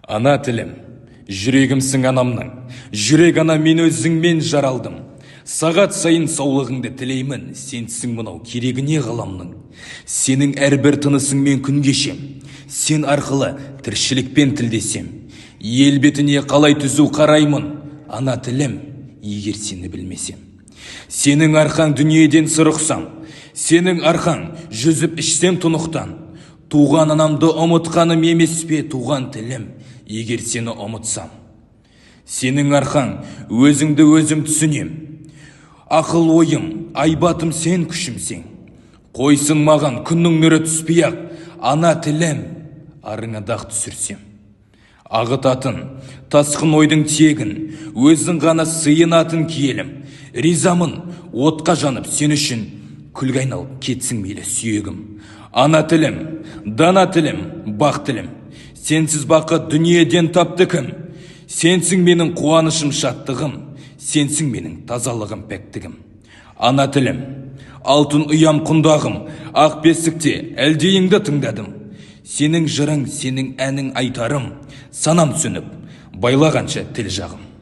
Ана тілім, жүрегімсің анамның, жүрек ана мен өзіңмен жаралдым. Сағат сайын саулығыңды тілеймін, сенсің мынау керегіне ғаламның. Сенің әрбір тынысыңмен күн кешем, сен арқылы тіршілікпен тілдесем. Ел бетіне қалай түзу қараймын, ана тілім, егер сені білмесем. Сенің арқаң дүниеден сырықсам, сенің арқаң жүзіп ішсем тұнықтан. Туған анамды ұмытқаным емес пе туған тілім, егер сені ұмытсам. Сенің арқаң өзіңді өзім түсінем. Ақыл ойым, айбатым сен күшімсең. Қойсын маған күннің нұры түспей-ақ, ана тілім, арыңа дақ түсірсем. Ағытатын, тасқын ойдың тегін, өзің ғана сыйынатын киелім. Ризамын, отқа жанып сен үшін, күлге айналып кетсің мейлі сүйегім. Ана тілім, дана тілім, бақ тілім. Сенсіз бақыт дүниеден тапты кім? Сенсің менің қуанышым шаттығым, сенсің менің тазалығым пәктігім. Ана тілім, алтын ұям құндағым, ақ бесікте әлдейіңді тыңдадым. Сенің жырың, сенің әнің айтарым, санам сөніп, байлағанша тіл жағым.